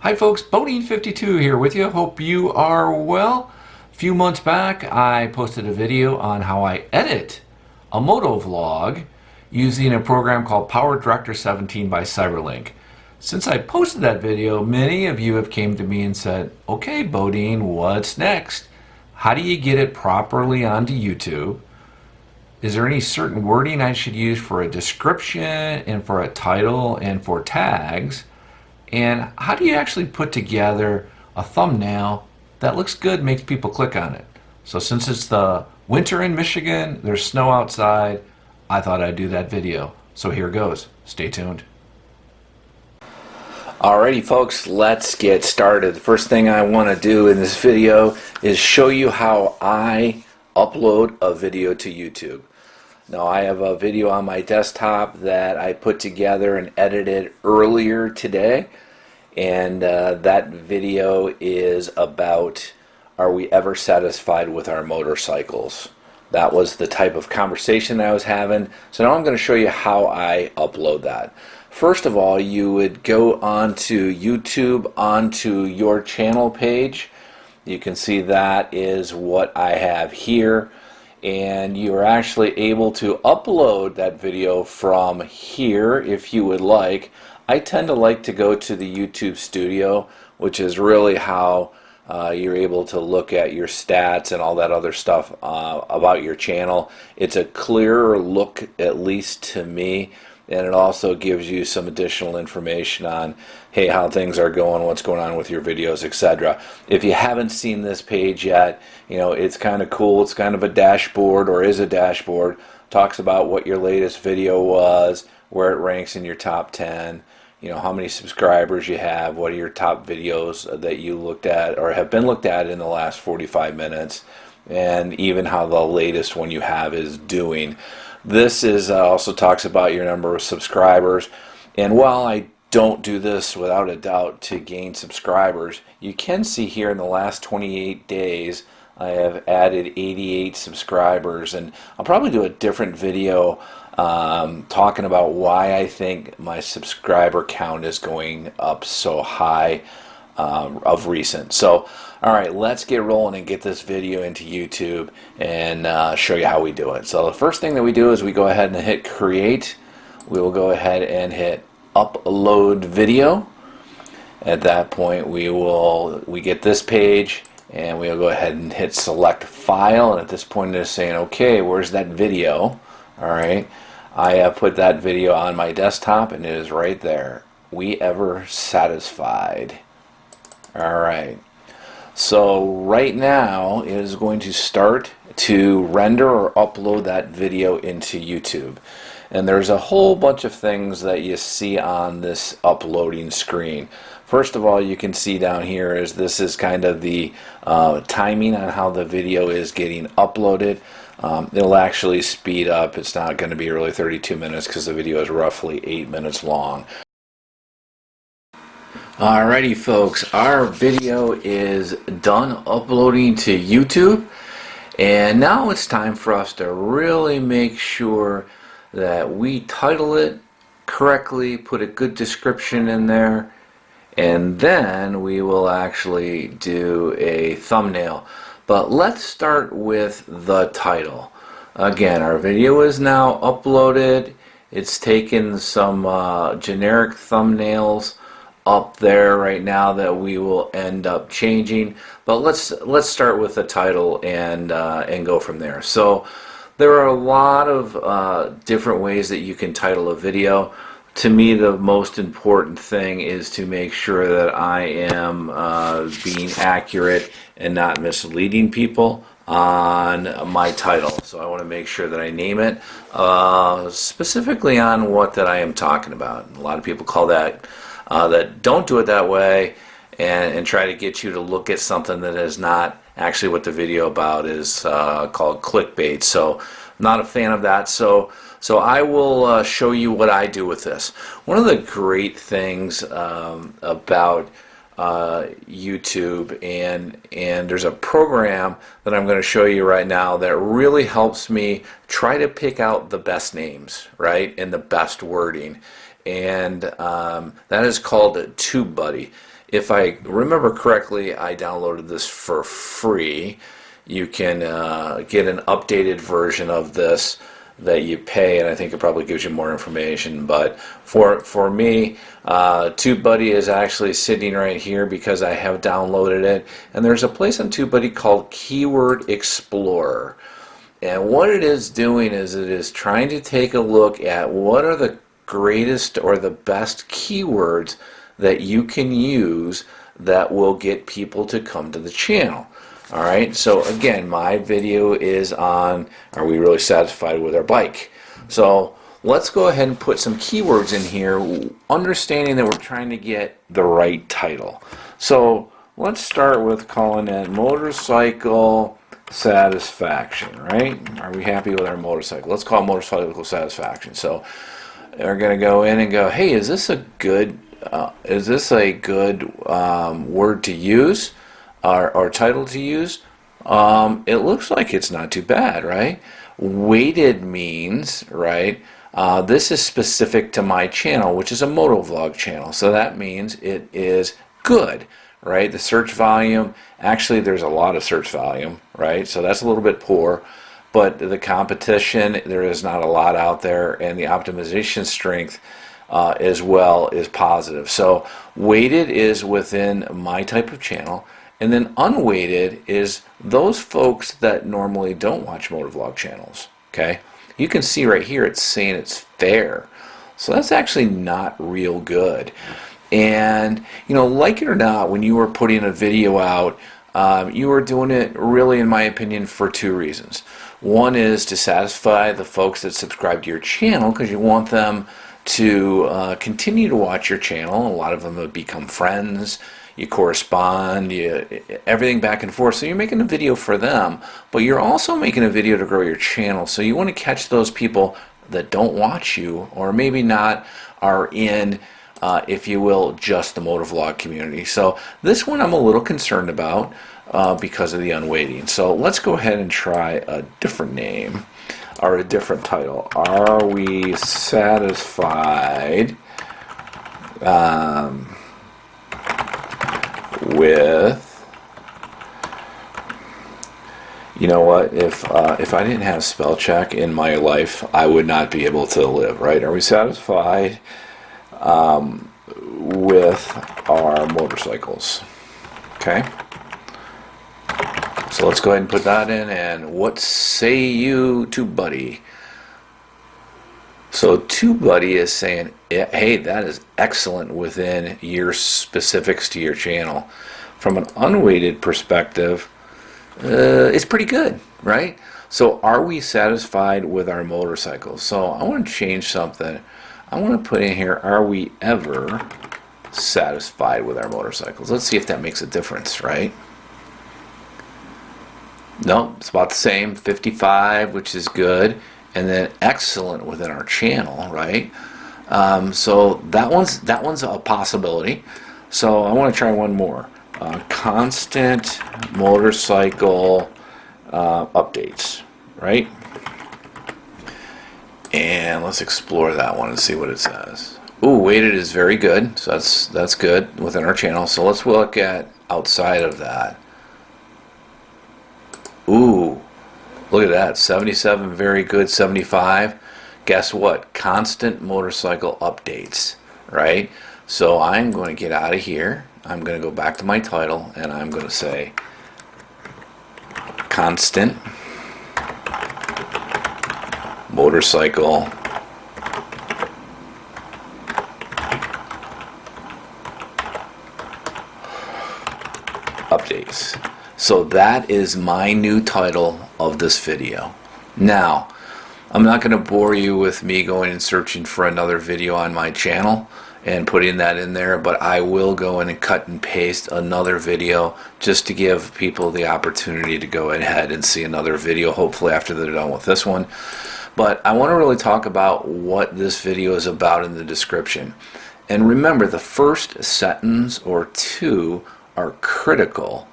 Hi folks, Boating52 here with you. Hope you are well. A few months back I posted a video on how I edit a moto vlog using a program called Power Director 17 by Cyberlink. Since I posted that video, many of you have came to me and said, okay Bodine, what's next? How do you get it properly onto YouTube? Is there any certain wording I should use for a description and for a title and for tags? And how do you actually put together a thumbnail that looks good, makes people click on it? So since it's the winter in Michigan, there's snow outside, I thought I'd do that video. So here goes. Stay tuned. Alrighty folks, let's get started. The first thing I want to do in this video is show you how I upload a video to YouTube. Now I have a video on my desktop that I put together and edited earlier today, and that video is about, are we ever satisfied with our motorcycles? That was the type of conversation I was having. So now I'm going to show you how I upload that. First of all, you would go onto YouTube, onto your channel page. You can see that is what I have here. And you are actually able to upload that video from here if you would like. I tend to like to go to the YouTube Studio, which is really how you're able to look at your stats and all that other stuff about your channel. It's a clearer look, at least to me, and it also gives you some additional information on, hey, how things are going, what's going on with your videos, etc. If you haven't seen this page yet, you know, it's kind of cool. It's kind of a dashboard, or is a dashboard. Talks about what your latest video was, where it ranks in your top 10, you know, how many subscribers you have, what are your top videos that you looked at or have been looked at in the last 45 minutes, and even how the latest one you have is doing. This is also talks about your number of subscribers, and while I don't do this without a doubt to gain subscribers, you can see here in the last 28 days I have added 88 subscribers, and I'll probably do a different video talking about why I think my subscriber count is going up so high of recent. So alright, let's get rolling and get this video into YouTube and show you how we do it. So the first thing that we do is we go ahead and hit create. We will go ahead and hit upload video. At that point we get this page, and we'll go ahead and hit select file, and at this point it is saying, okay, where's that video? Alright, I have put that video on my desktop and it is right there. We ever satisfied? Alright, so right now it is going to start to render or upload that video into YouTube. And there's a whole bunch of things that you see on this uploading screen. First of all, you can see down here is this is kind of the timing on how the video is getting uploaded. It'll actually speed up. It's not going to be really 32 minutes because the video is roughly 8 minutes long. Alrighty folks, our video is done uploading to YouTube, and now it's time for us to really make sure that we title it correctly, put a good description in there, and then we will actually do a thumbnail. But let's start with the title. Again, our video is now uploaded. It's taken some generic thumbnails up there right now that we will end up changing. But let's start with the title and go from there. So there are a lot of different ways that you can title a video. To me, the most important thing is to make sure that I am being accurate and not misleading people on my title. So I want to make sure that I name it specifically on what that I am talking about. A lot of people call that don't do it that way and try to get you to look at something that is not actually what the video about is called clickbait. So I'm not a fan of that. So I will show you what I do with this. One of the great things about YouTube, and there's a program that I'm going to show you right now that really helps me try to pick out the best names, right, and the best wording. and that is called TubeBuddy. If I remember correctly, I downloaded this for free. You can get an updated version of this that you pay, and I think it probably gives you more information. But for me, TubeBuddy is actually sitting right here because I have downloaded it. And there's a place on TubeBuddy called Keyword Explorer. And what it is doing is it is trying to take a look at what are the greatest or the best keywords that you can use that will get people to come to the channel. Alright, so again, my video is on, are we really satisfied with our bike? So let's go ahead and put some keywords in here, understanding that we're trying to get the right title. So let's start with calling it motorcycle satisfaction, right? Are we happy with our motorcycle? Let's call it motorcycle satisfaction. So we're going to go in and go, hey, is this a good word to use? Or title to use? It looks like it's not too bad, right? Weighted means, right, this is specific to my channel, which is a motovlog channel. So that means it is good, right? The search volume, actually there's a lot of search volume, right? So that's a little bit poor. But the competition, there is not a lot out there, and the optimization strength as well is positive. So weighted is within my type of channel. And then unweighted is those folks that normally don't watch motovlog channels. Okay, you can see right here it's saying it's fair, so that's actually not real good. And you know, like it or not, when you were putting a video out, you were doing it really, in my opinion, for two reasons. One is to satisfy the folks that subscribe to your channel because you want them to continue to watch your channel. A lot of them have become friends. You correspond, everything back and forth. So you're making a video for them, but you're also making a video to grow your channel. So you want to catch those people that don't watch you, or maybe not are in, if you will, just the motovlog community. So this one I'm a little concerned about because of the unweighting. So let's go ahead and try a different name or a different title. Are we satisfied with, you know what, if I didn't have spell check in my life, I would not be able to live, right? Are we satisfied with our motorcycles? Okay, so let's go ahead and put that in, and what say you TubeBuddy? So TubeBuddy is saying, hey, that is excellent within your specifics to your channel. From an unweighted perspective, it's pretty good, right? So are we satisfied with our motorcycles? So I want to change something. I want to put in here, are we ever satisfied with our motorcycles? Let's see if that makes a difference, right? No, it's about the same, 55, which is good. And then excellent within our channel, right? So that one's a possibility. So I want to try one more. Constant motorcycle updates, right? And let's explore that one and see what it says. Ooh, weighted is very good. So that's good within our channel. So let's look at outside of that. Ooh. Look at that, 77, very good, 75. Guess what? Constant motorcycle updates, right? So I'm going to get out of here. I'm going to go back to my title, and I'm going to say constant motorcycle updates. So that is my new title of this video. Now, I'm not going to bore you with me going and searching for another video on my channel and putting that in there, but I will go in and cut and paste another video just to give people the opportunity to go ahead and see another video, hopefully after they're done with this one. But I want to really talk about what this video is about in the description. And remember, the first sentence or two are critical,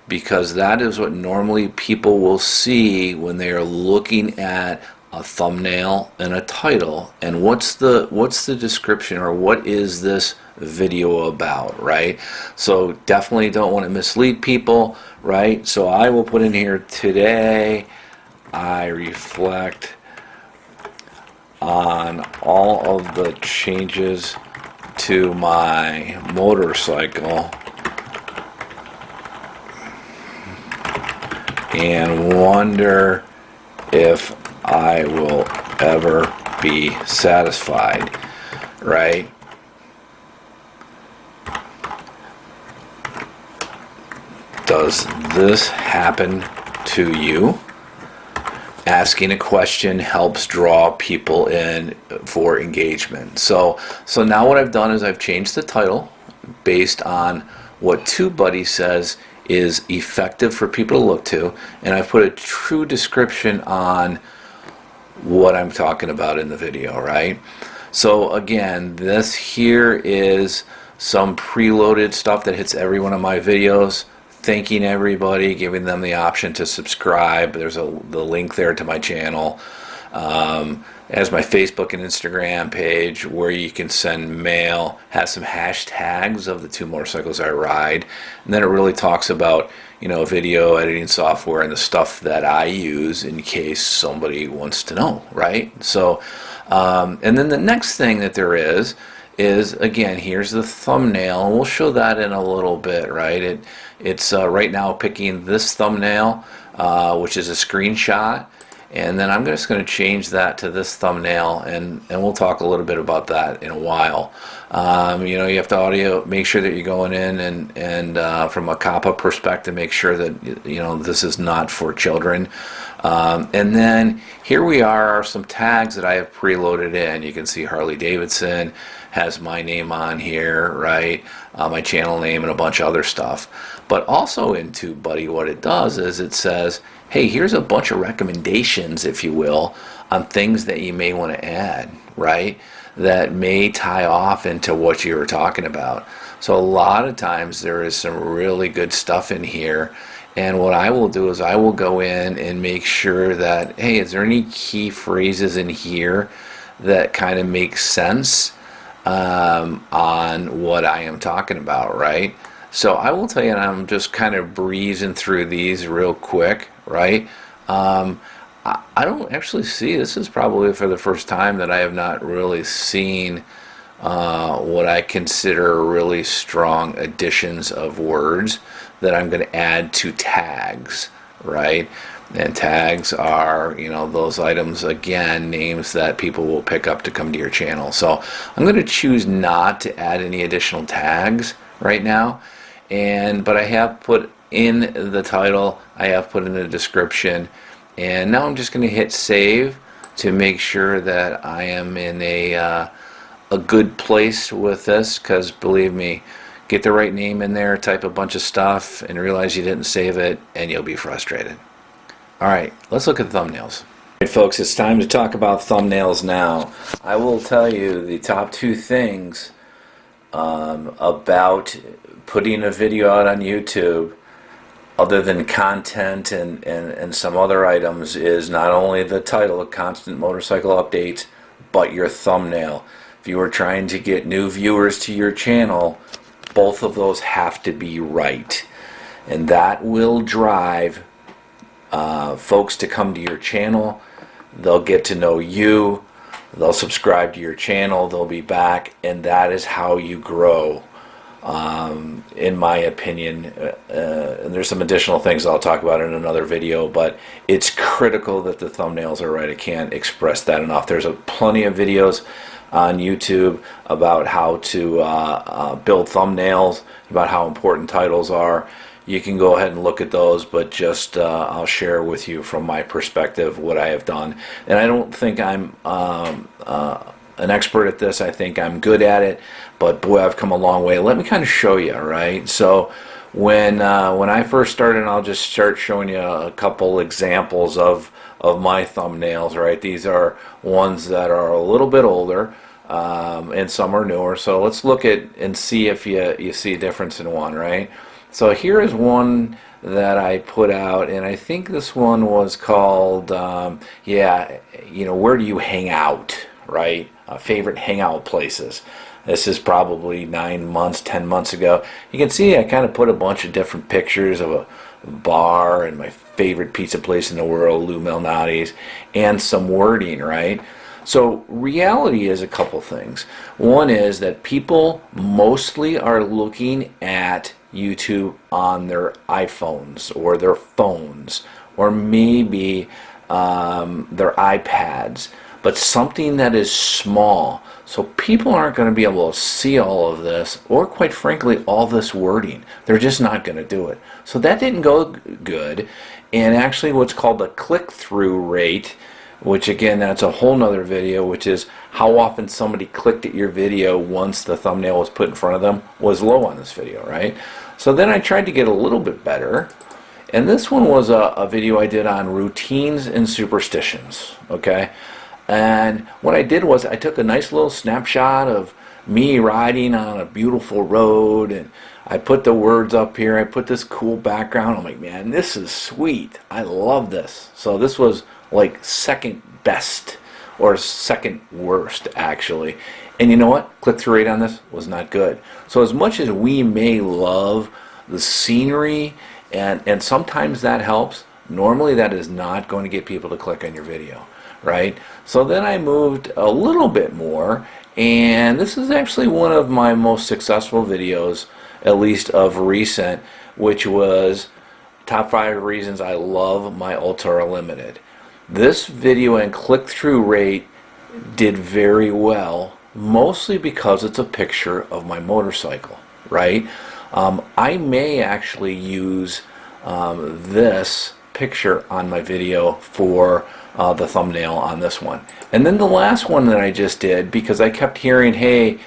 because that is what normally people will see when they are looking at a thumbnail and a title, and what's the description, or what is this video about, right? So definitely don't want to mislead people, right? So I will put in here, today I reflect on all of the changes to my motorcycle and wonder if I will ever be satisfied, right? Does this happen to you? Asking a question helps draw people in for engagement. So now what I've done is I've changed the title based on what TubeBuddy says is effective for people to look to, and I've put a true description on what I'm talking about in the video, right? So again, this here is some preloaded stuff that hits every one of my videos, thanking everybody, giving them the option to subscribe. There's the link there to my channel. As my Facebook and Instagram page where you can send mail, has some hashtags of the two motorcycles I ride, and then it really talks about, you know, video editing software and the stuff that I use in case somebody wants to know, right? So and then the next thing that there is again, here's the thumbnail, and we'll show that in a little bit, right? It's right now picking this thumbnail, which is a screenshot, and then I'm just going to change that to this thumbnail, and we'll talk a little bit about that in a while. You know, you have to make sure that you're going in and from a COPPA perspective, make sure that, you know, this is not for children. And then here we are some tags that I have preloaded in. You can see Harley Davidson has my name on here, right? My channel name and a bunch of other stuff. But also in TubeBuddy, what it does is it says, hey, here's a bunch of recommendations, if you will, on things that you may want to add, right? That may tie off into what you were talking about. So a lot of times there is some really good stuff in here. And what I will do is I will go in and make sure that, hey, is there any key phrases in here that kind of make sense on what I am talking about, right? So I will tell you, and I'm just kind of breezing through these real quick, right? I don't actually see, this is probably for the first time that I have not really seen what I consider really strong additions of words that I'm going to add to tags, right? And tags are, you know, those items, again, names that people will pick up to come to your channel. So I'm going to choose not to add any additional tags right now. But I have put in the title, I have put in the description, and now I'm just going to hit save to make sure that I am in a good place with this, because believe me, get the right name in there, type a bunch of stuff, and realize you didn't save it, and you'll be frustrated. Alright, let's look at the thumbnails. Alright folks, it's time to talk about thumbnails now. I will tell you the top two things about putting a video out on YouTube, other than content and some other items, is not only the title, Constant Motorcycle Updates, but your thumbnail. If you are trying to get new viewers to your channel, both of those have to be right. And that will drive folks to come to your channel. They'll get to know you, they'll subscribe to your channel, they'll be back, and that is how you grow, in my opinion. And there's some additional things I'll talk about in another video, but it's critical that the thumbnails are right. I can't express that enough. There's plenty of videos on YouTube about how to build thumbnails, about how important titles are. You can go ahead and look at those, but just I'll share with you from my perspective what I have done. And I don't think I'm an expert at this. I think I'm good at it, but boy, I've come a long way. Let me kind of show you, right? So when I first started, and I'll just start showing you a couple examples of my thumbnails, right? These are ones that are a little bit older, and some are newer. So let's look at and see if you see a difference in one, right? So here is one that I put out, and I think this one was called, yeah, you know, where do you hang out, right? Favorite hangout places. This is probably 9 months, 10 months ago. You can see I kind of put a bunch of different pictures of a bar and my favorite pizza place in the world, Lou Malnati's, and some wording, right? So reality is a couple things. One is that people mostly are looking at YouTube on their iPhones or their phones or maybe their iPads, but something that is small. So people aren't going to be able to see all of this, or quite frankly, all this wording. They're just not going to do it. So that didn't go good. And actually what's called the click-through rate, which again, that's a whole nother video, which is how often somebody clicked at your video once the thumbnail was put in front of them, was low on this video, right? So then I tried to get a little bit better. And this one was a video I did on routines and superstitions, okay? And what I did was I took a nice little snapshot of me riding on a beautiful road, and I put the words up here. I put this cool background. I'm like, man, this is sweet. I love this. So this was like second best or second worst, actually. And you know what? Click-through rate on this was not good. So as much as we may love the scenery, and sometimes that helps, normally that is not going to get people to click on your video, right? So then I moved a little bit more, and this is actually one of my most successful videos, at least of recent, which was top 5 reasons I love my ultralimited. This video and click-through rate did very well, mostly because it's a picture of my motorcycle, right? I may actually use this picture on my video for the thumbnail on this one. And then the last one that I just did, because I kept hearing, hey,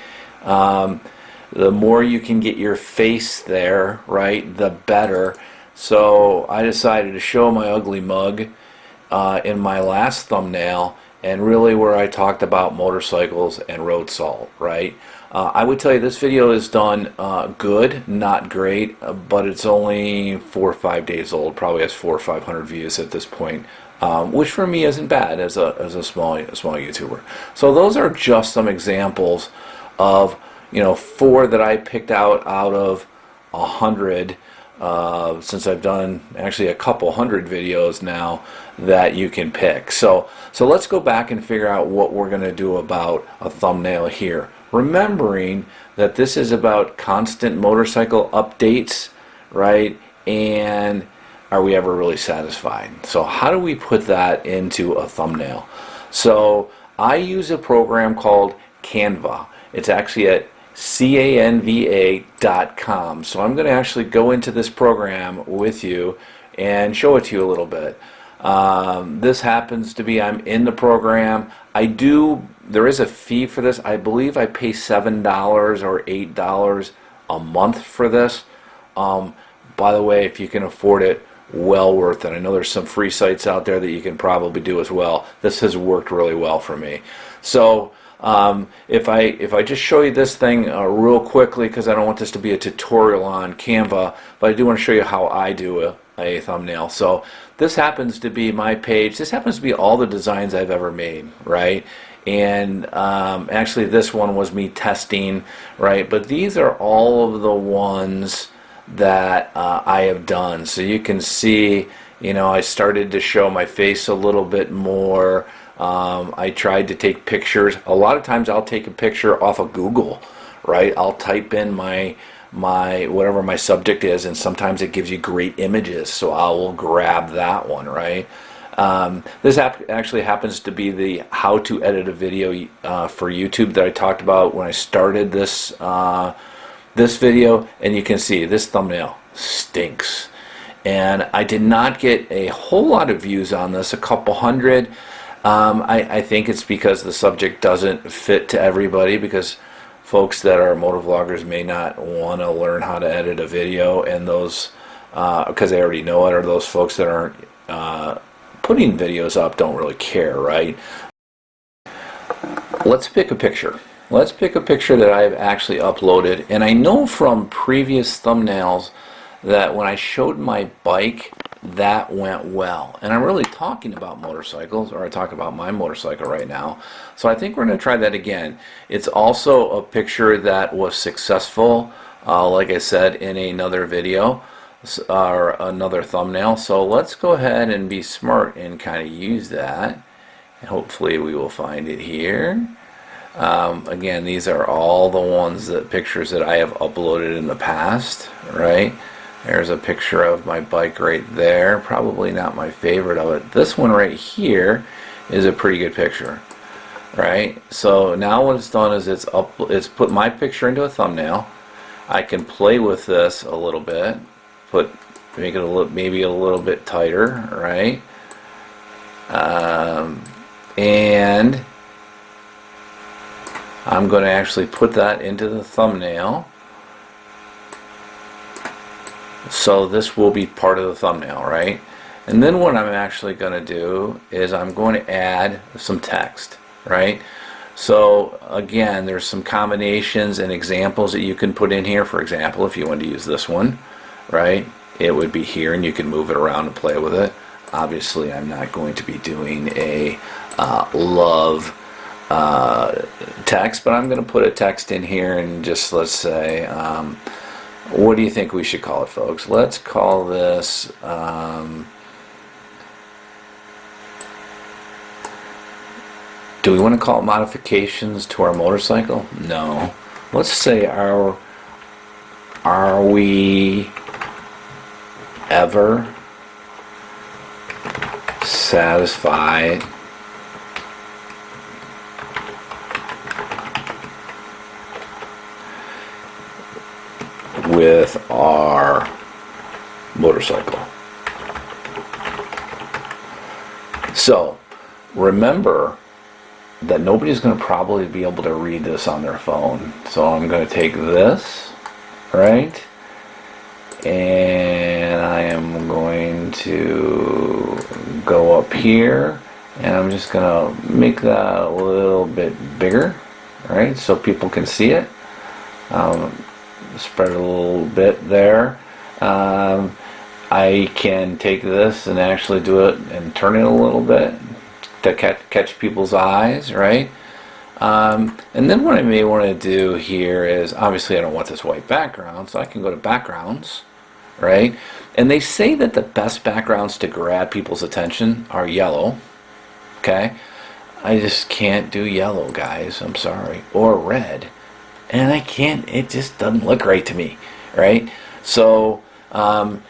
the more you can get your face there, right, the better. So I decided to show my ugly mug in my last thumbnail, and really where I talked about motorcycles and road salt, right? I would tell you this video is done good, not great, but it's only 4 or 5 days old. Probably has 400 or 500 views at this point, which for me isn't bad as a small YouTuber. So those are just some examples of 4 that I picked out of 100. Since I've done actually a couple hundred videos now that you can pick. So let's go back and figure out what we're going to do about a thumbnail here. Remembering that this is about constant motorcycle updates, right? And are we ever really satisfied? So how do we put that into a thumbnail? So I use a program called Canva. It's actually at canva.com. So I'm going to actually go into this program with you and show it to you a little bit. This happens to be, I'm in the program. There is a fee for this. I believe I pay $7 or $8 a month for this. By the way, if you can afford it, well worth it. I know there's some free sites out there that you can probably do as well. This has worked really well for me. So if I just show you this thing real quickly, because I don't want this to be a tutorial on Canva, but I do want to show you how I do a thumbnail. So this happens to be my page. This happens to be all the designs I've ever made, right? And actually this one was me testing, right? But these are all of the ones that I have done. So you can see, I started to show my face a little bit more. I tried to take pictures. A lot of times I'll take a picture off of Google, right? I'll type in my whatever my subject is, and sometimes it gives you great images, so I will grab that one, right? This actually happens to be the how to edit a video for YouTube that I talked about when I started this this video, and you can see this thumbnail stinks. And I did not get a whole lot of views on this, a couple hundred. I think it's because the subject doesn't fit to everybody, because folks that are motovloggers may not want to learn how to edit a video, and those because they already know it, or those folks that aren't putting videos up don't really care, right? Let's pick a picture. Let's pick a picture that I've actually uploaded, and I know from previous thumbnails that when I showed my bike, that went well. And I'm really talking about motorcycles, or I talk about my motorcycle right now. So I think we're going to try that again. It's also a picture that was successful, like I said, in another video or another thumbnail. So let's go ahead and be smart and kind of use that. And hopefully we will find it here. Again, these are all the ones pictures that I have uploaded in the past, right? There's a picture of my bike right there. Probably not my favorite of it. This one right here is a pretty good picture, right? So now what it's done is it's put my picture into a thumbnail. I can play with this a little bit, make it maybe a little bit tighter, right? And I'm going to actually put that into the thumbnail. So this will be part of the thumbnail, right? And then what I'm actually going to do is I'm going to add some text, right? So again, there's some combinations and examples that you can put in here. For example, if you want to use this one, right, it would be here and you can move it around and play with it. Obviously, I'm not going to be doing a love text, but I'm going to put a text in here and just, let's say, what do you think we should call it, folks? Let's call this do we want to call it modifications to our motorcycle? No. Let's say are we ever satisfied with our motorcycle? So remember that nobody's going to probably be able to read this on their phone. So I'm going to take this, right, and I am going to go up here and I'm just going to make that a little bit bigger, right, so people can see it. Spread it a little bit there. I can take this and actually do it and turn it a little bit to catch people's eyes, right? And then what I may want to do here is, obviously I don't want this white background, so I can go to backgrounds, right? And they say that the best backgrounds to grab people's attention are yellow, okay? I just can't do yellow, guys, I'm sorry, or red. And I can't, it just doesn't look right to me, right? So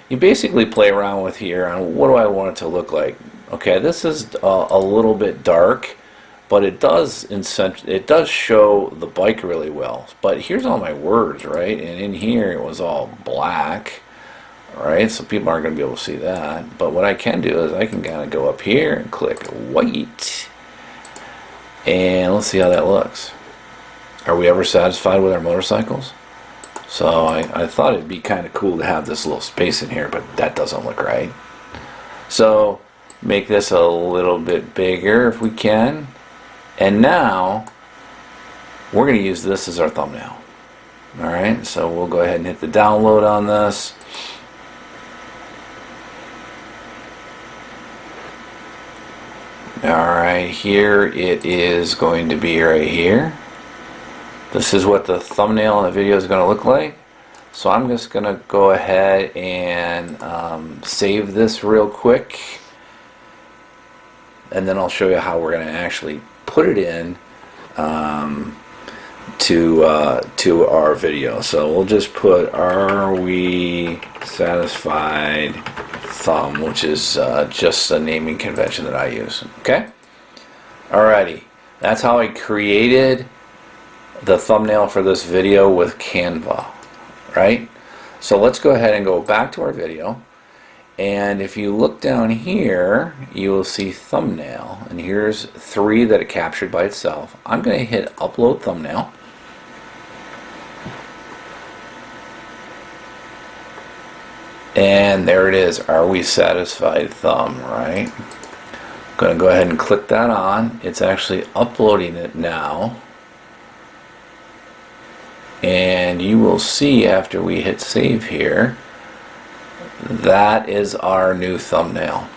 you basically play around with here on what do I want it to look like. Okay, this is a little bit dark, but it does show the bike really well. But here's all my words, right? And in here it was all black, right? So people aren't going to be able to see that. But what I can do is I can kind of go up here and click white. And let's see how that looks. Are we ever satisfied with our motorcycles? So I thought it'd be kind of cool to have this little space in here, but that doesn't look right. So make this a little bit bigger if we can. And now we're going to use this as our thumbnail. Alright, so we'll go ahead and hit the download on this. Alright, here it is going to be right here. This is what the thumbnail in the video is going to look like. So I'm just going to go ahead and save this real quick. And then I'll show you how we're going to actually put it in to our video. So we'll just put "Are we satisfied?" thumb, which is just a naming convention that I use. Okay. Alrighty, that's how I created the thumbnail for this video with Canva. Right. So let's go ahead and go back to our video. And if you look down here, you will see thumbnail. And here's 3 that it captured by itself. I'm going to hit upload thumbnail. And there it is. Are we satisfied thumb, right? I'm going to go ahead and click that on. It's actually uploading it now. And you will see after we hit save here That is our new thumbnail.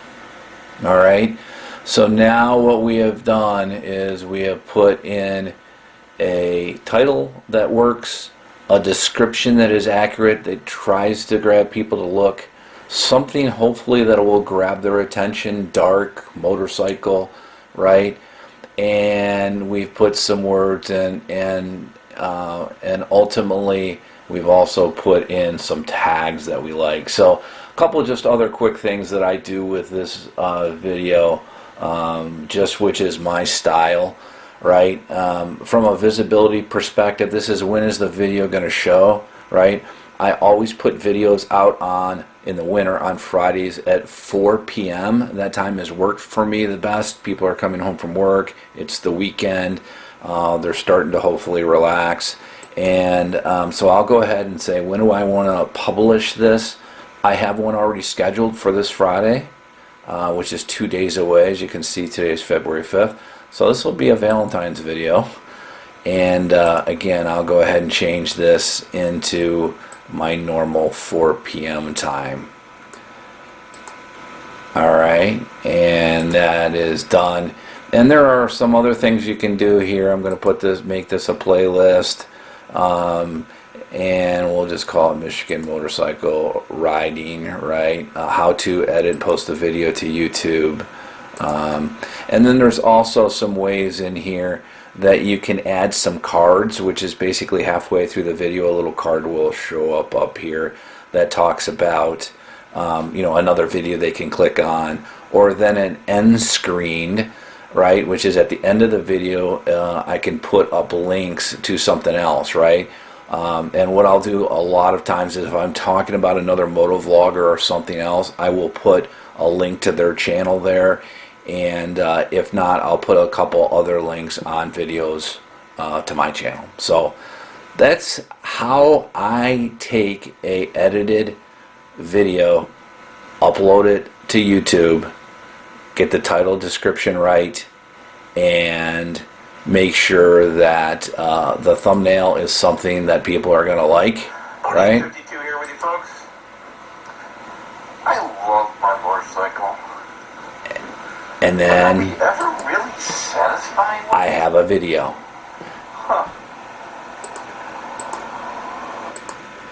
All right. So now what we have done is we have put in a title that works, a description that is accurate, that tries to grab people to look, something hopefully that will grab their attention, dark, motorcycle, right? And we've put some words in, and ultimately we've also put in some tags that we like. So a couple of just other quick things that I do with this video, just which is my style, right? From a visibility perspective, this is when is the video going to show, right? I always put videos out in the winter on Fridays at 4 p.m. That time has worked for me the best. People are coming home from work. It's the weekend. They're starting to hopefully relax. And so I'll go ahead and say, when do I want to publish this? I have one already scheduled for this Friday, which is 2 days away. As you can see, today is February 5th. So this will be a Valentine's video. And again, I'll go ahead and change this into my normal 4 p.m. time. All right, and that is done. And there are some other things you can do here. I'm going to make this a playlist, and we'll just call it Michigan Motorcycle Riding, right? How to edit, post a video to YouTube. And then there's also some ways in here that you can add some cards, which is basically halfway through the video a little card will show up here that talks about another video they can click on, or then an end screen, right, which is at the end of the video. I can put up links to something else, right? And what I'll do a lot of times is if I'm talking about another moto vlogger or something else, I will put a link to their channel there. And if not, I'll put a couple other links on videos to my channel. So that's how I take a edited video, upload it to YouTube, get the title description right, and make sure that the thumbnail is something that people are going to like, right? 52 here with you folks. I love my motorcycle. And then are we ever really satisfied with I have a video. Huh.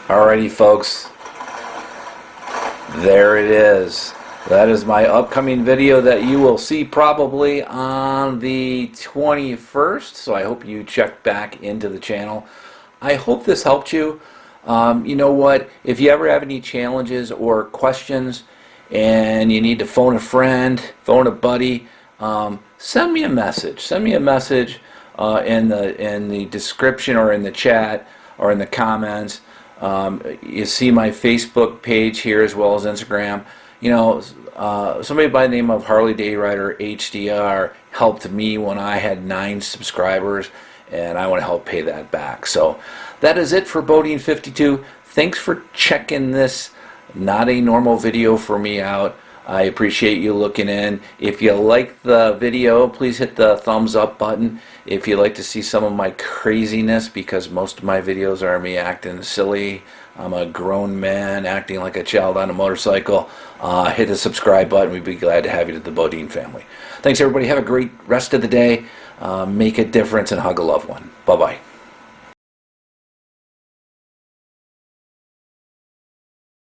Alrighty, folks. There it is. That is my upcoming video that you will see probably on the 21st. So I hope you check back into the channel. I hope this helped you. You know what? If you ever have any challenges or questions, and you need to phone a friend, phone a buddy, send me a message. Send me a message in the description or in the chat or in the comments. You see my Facebook page here as well as Instagram. Somebody by the name of Harley Day Rider HDR helped me when I had 9 subscribers, and I want to help pay that back. So that is it for Boating 52. Thanks for checking this not a normal video for me out. I appreciate you looking in. If you like the video, please hit the thumbs up button. If you'd like to see some of my craziness, because most of my videos are me acting silly, I'm a grown man acting like a child on a motorcycle, hit the subscribe button. We'd be glad to have you to the Bodine family. Thanks everybody. Have a great rest of the day. Make a difference and hug a loved one. Bye-bye.